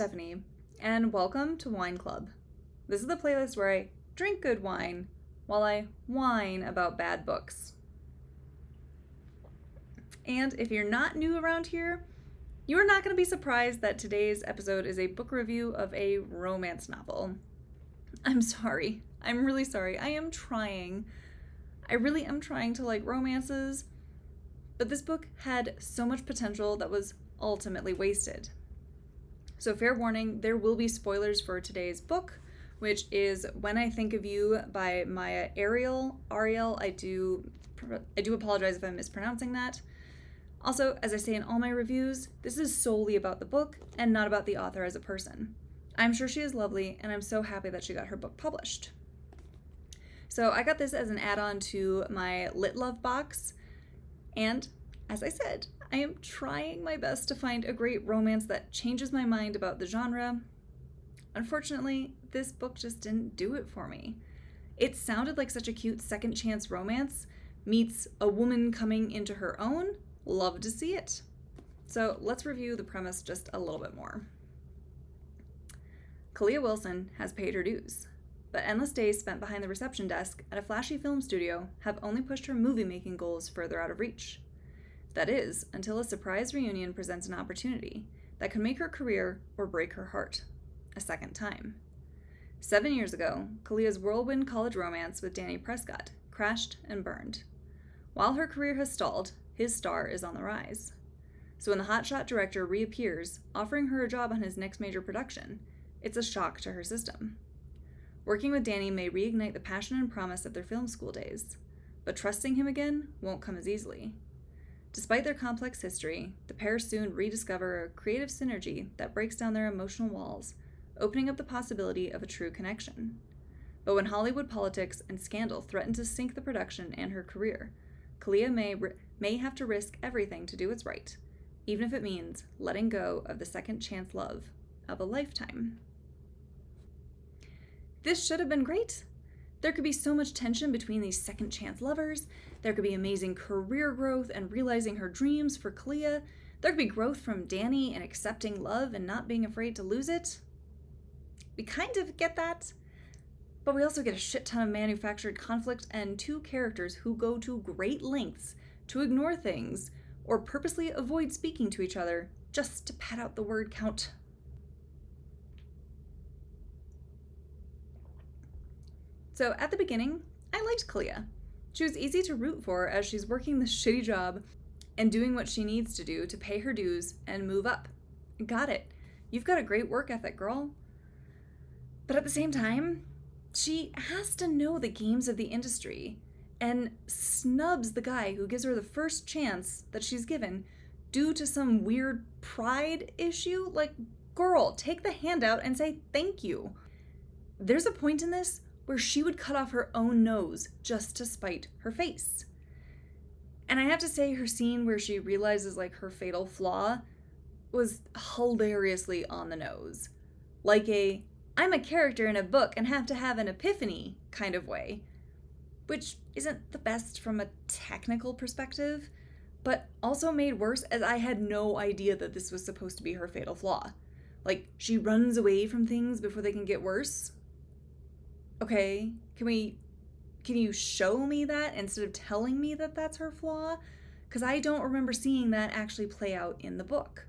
Stephanie, and welcome to Wine Club. This is the playlist where I drink good wine while I whine about bad books. And if you're not new around here, you are not going to be surprised that today's episode is a book review of a romance novel. I'm sorry. I'm really sorry. I really am trying to like romances, but this book had so much potential that was ultimately wasted. So fair warning, there will be spoilers for today's book, which is When I Think of You by Maya Ariel. I do apologize if I'm mispronouncing that. Also, as I say in all my reviews, this is solely about the book and not about the author as a person. I'm sure she is lovely, and I'm so happy that she got her book published. So I got this as an add-on to my Lit Love box, and as I said, I am trying my best to find a great romance that changes my mind about the genre. Unfortunately, this book just didn't do it for me. It sounded like such a cute second chance romance meets a woman coming into her own. Love to see it. So let's review the premise just a little bit more. Kalia Wilson has paid her dues, but endless days spent behind the reception desk at a flashy film studio have only pushed her movie-making goals further out of reach. That is, until a surprise reunion presents an opportunity that could make her career or break her heart a second time. 7 years ago, Kalia's whirlwind college romance with Danny Prescott crashed and burned. While her career has stalled, his star is on the rise. So when the hotshot director reappears, offering her a job on his next major production, it's a shock to her system. Working with Danny may reignite the passion and promise of their film school days, but trusting him again won't come as easily. Despite their complex history, the pair soon rediscover a creative synergy that breaks down their emotional walls, opening up the possibility of a true connection. But when Hollywood politics and scandal threaten to sink the production and her career, Kalia may have to risk everything to do what's right, even if it means letting go of the second chance love of a lifetime. This should have been great. There could be so much tension between these second chance lovers. There could be amazing career growth and realizing her dreams for Kalia. There could be growth from Danny and accepting love and not being afraid to lose it. We kind of get that, but we also get a shit ton of manufactured conflict and two characters who go to great lengths to ignore things or purposely avoid speaking to each other just to pad out the word count. So at the beginning, I liked Kalia. She was easy to root for as she's working this shitty job and doing what she needs to do to pay her dues and move up. Got it. You've got a great work ethic, girl. But at the same time, she has to know the games of the industry and snubs the guy who gives her the first chance that she's given due to some weird pride issue. Like, girl, take the handout and say thank you. There's a point in this where she would cut off her own nose just to spite her face. And I have to say, her scene where she realizes like her fatal flaw was hilariously on the nose. Like I'm a character in a book and have to have an epiphany kind of way. Which isn't the best from a technical perspective, but also made worse as I had no idea that this was supposed to be her fatal flaw. Like, she runs away from things before they can get worse. Okay, can you show me that instead of telling me that that's her flaw? Because I don't remember seeing that actually play out in the book.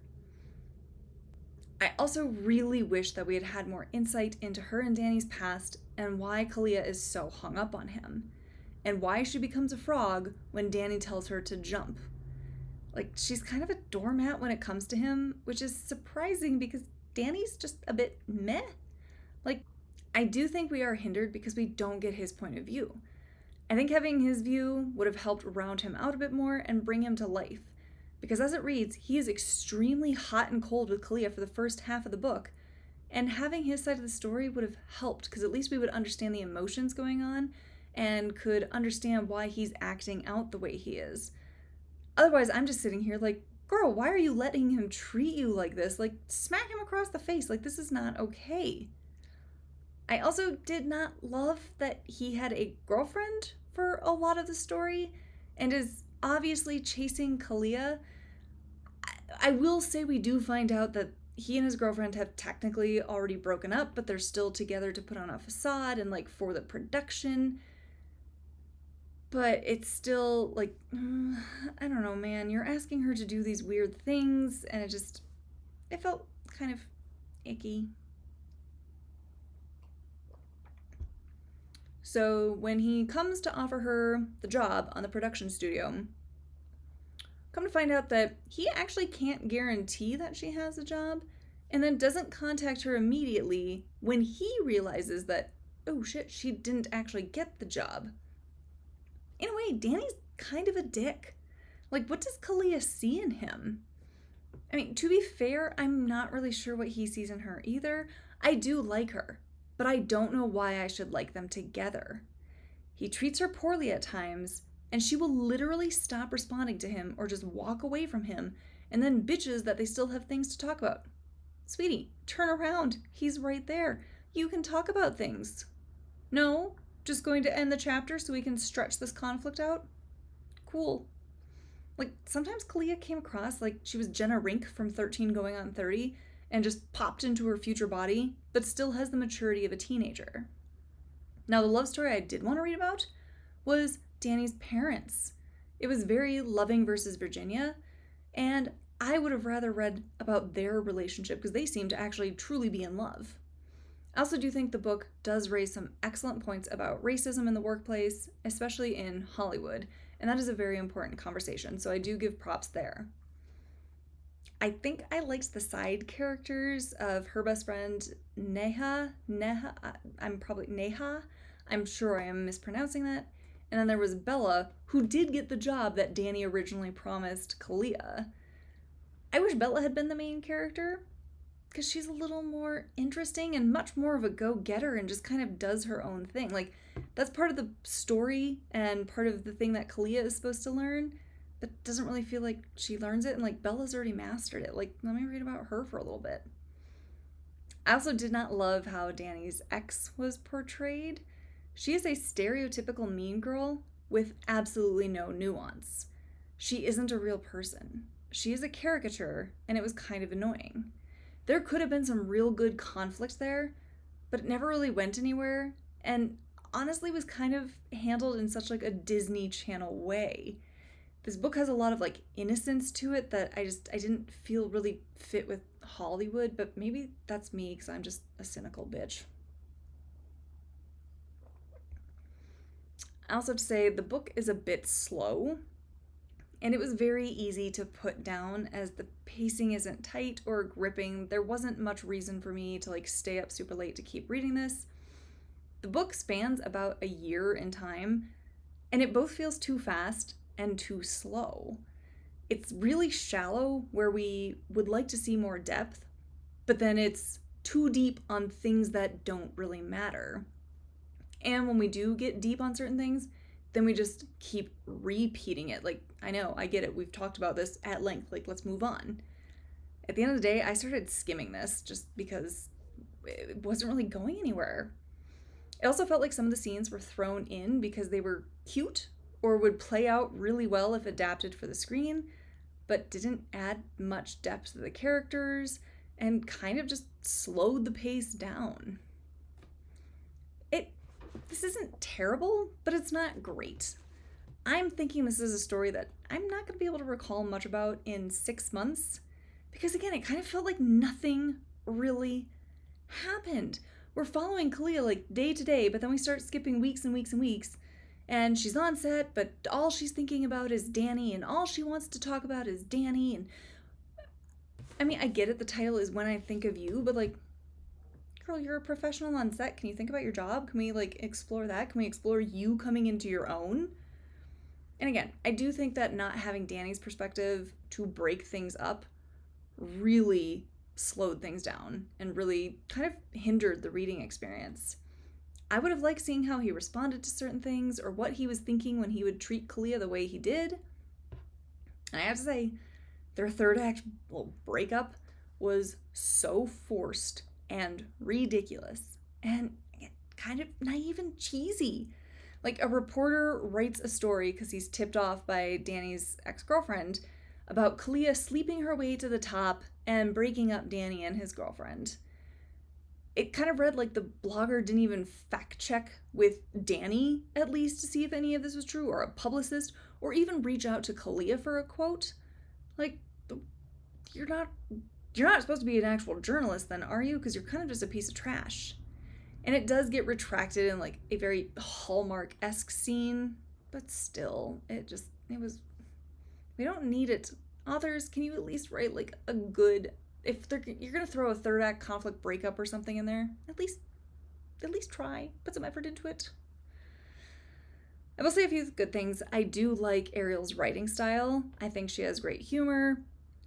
I also really wish that we had had more insight into her and Danny's past and why Kalia is so hung up on him, and why she becomes a frog when Danny tells her to jump. Like, she's kind of a doormat when it comes to him, which is surprising because Danny's just a bit meh. Like, I do think we are hindered because we don't get his point of view. I think having his view would have helped round him out a bit more and bring him to life. Because as it reads, he is extremely hot and cold with Kalia for the first half of the book. And having his side of the story would have helped because at least we would understand the emotions going on and could understand why he's acting out the way he is. Otherwise, I'm just sitting here like, girl, why are you letting him treat you like this? Like, smack him across the face. Like, this is not okay. I also did not love that he had a girlfriend for a lot of the story and is obviously chasing Kalia. I will say we do find out that he and his girlfriend have technically already broken up, but they're still together to put on a facade and like for the production. But it's still like, I don't know, man. You're asking her to do these weird things, and it felt kind of icky. So when he comes to offer her the job on the production studio, come to find out that he actually can't guarantee that she has a job, and then doesn't contact her immediately when he realizes that, oh shit, she didn't actually get the job. In a way, Danny's kind of a dick. Like, what does Kalia see in him? I mean, to be fair, I'm not really sure what he sees in her either. I do like her, but I don't know why I should like them together. He treats her poorly at times, and she will literally stop responding to him or just walk away from him, and then bitches that they still have things to talk about. Sweetie, turn around. He's right there. You can talk about things. No? Just going to end the chapter so we can stretch this conflict out? Cool. Like, sometimes Kalia came across like she was Jenna Rink from 13 going on 30 and just popped into her future body, but still has the maturity of a teenager. Now, the love story I did want to read about was Danny's parents. It was very Loving versus Virginia, and I would have rather read about their relationship because they seem to actually truly be in love. I also do think the book does raise some excellent points about racism in the workplace, especially in Hollywood, and that is a very important conversation, so I do give props there. I think I liked the side characters of her best friend Neha. I'm sure I am mispronouncing that. And then there was Bella, who did get the job that Danny originally promised Kalia. I wish Bella had been the main character, because she's a little more interesting and much more of a go-getter and just kind of does her own thing. Like, that's part of the story and part of the thing that Kalia is supposed to learn, but doesn't really feel like she learns it, and like Bella's already mastered it. Like, let me read about her for a little bit. I also did not love how Danny's ex was portrayed. She is a stereotypical mean girl with absolutely no nuance. She isn't a real person. She is a caricature, and it was kind of annoying. There could have been some real good conflict there, but it never really went anywhere, and honestly was kind of handled in such like a Disney Channel way. This book has a lot of like innocence to it that I didn't feel really fit with Hollywood, but maybe that's me because I'm just a cynical bitch. I also have to say the book is a bit slow, and it was very easy to put down as the pacing isn't tight or gripping. There wasn't much reason for me to like stay up super late to keep reading this. The book spans about a year in time, and it both feels too fast and too slow. It's really shallow where we would like to see more depth, but then it's too deep on things that don't really matter. And when we do get deep on certain things, then we just keep repeating it. Like, I know, I get it. We've talked about this at length. Like, let's move on. At the end of the day, I started skimming this just because it wasn't really going anywhere. It also felt like some of the scenes were thrown in because they were cute or would play out really well if adapted for the screen, but didn't add much depth to the characters and kind of just slowed the pace down. This isn't terrible, but it's not great. I'm thinking this is a story that I'm not going to be able to recall much about in 6 months, because again, it kind of felt like nothing really happened. We're following Kalia like day to day, but then we start skipping weeks and weeks and weeks, and she's on set, but all she's thinking about is Danny, and all she wants to talk about is Danny. And I mean, I get it, the title is When I Think of You, but like, girl, you're a professional on set. Can you think about your job? Can we like explore that? Can we explore you coming into your own? And again, I do think that not having Danny's perspective to break things up really slowed things down and really kind of hindered the reading experience. I would have liked seeing how he responded to certain things or what he was thinking when he would treat Kalia the way he did. And I have to say, their third act breakup was so forced and ridiculous and kind of naive and cheesy. Like, a reporter writes a story because he's tipped off by Danny's ex-girlfriend about Kalia sleeping her way to the top and breaking up Danny and his girlfriend. It kind of read like the blogger didn't even fact check with Danny, at least, to see if any of this was true, or a publicist, or even reach out to Kalia for a quote. Like, you're not supposed to be an actual journalist then, are you? Because you're kind of just a piece of trash. And it does get retracted in like a very Hallmark-esque scene, but still, we don't need it. Authors, can you at least write like a good, you're gonna throw a third act conflict breakup or something in there, at least try, put some effort into it. I will say a few good things. I do like Ariel's writing style. I think she has great humor.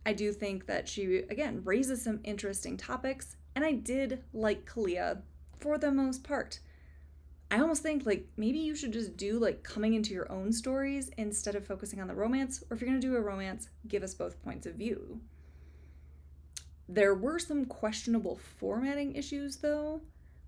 I do think that she, again, raises some interesting topics, and I did like Kalia for the most part. I almost think like maybe you should just do like coming into your own stories instead of focusing on the romance, or if you're gonna do a romance, give us both points of view. There were some questionable formatting issues though.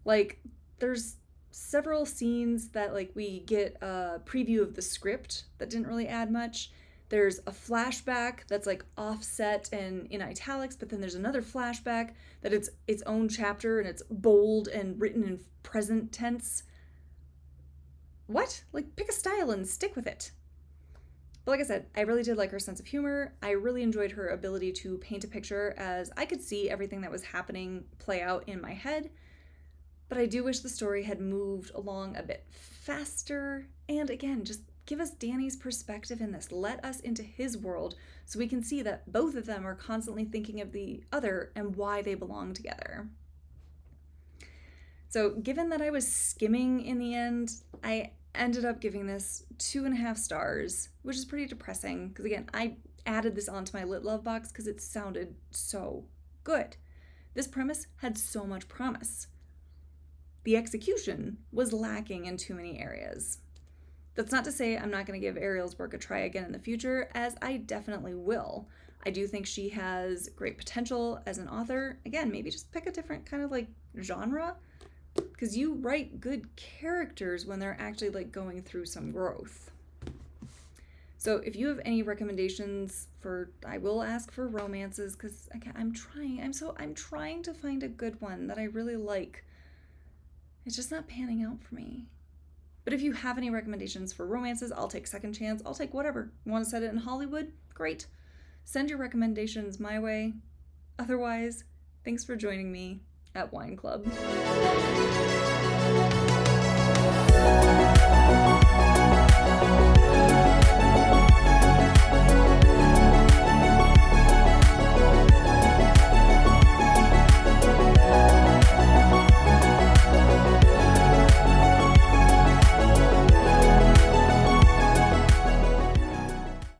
Like there's several scenes that like we get a preview of the script that didn't really add much. There's a flashback that's like offset and in italics, but then there's another flashback that it's its own chapter and it's bold and written in present tense. What? Like, pick a style and stick with it. But like I said, I really did like her sense of humor. I really enjoyed her ability to paint a picture, as I could see everything that was happening play out in my head. But I do wish the story had moved along a bit faster. And again, just give us Danny's perspective in this. Let us into his world so we can see that both of them are constantly thinking of the other and why they belong together. So given that I was skimming in the end, I ended up giving this 2.5 stars, which is pretty depressing because again, I added this onto my Lit Love box because it sounded so good. This premise had so much promise. The execution was lacking in too many areas. That's not to say I'm not going to give Ariel's work a try again in the future, as I definitely will. I do think she has great potential as an author. Again, maybe just pick a different kind of like genre, because you write good characters when they're actually like going through some growth. So if you have any recommendations for, I will ask for romances, because I'm trying to find a good one that I really like. It's just not panning out for me. But if you have any recommendations for romances, I'll take second chance. I'll take whatever. You want to set it in Hollywood? Great. Send your recommendations my way. Otherwise, thanks for joining me at Wine Club.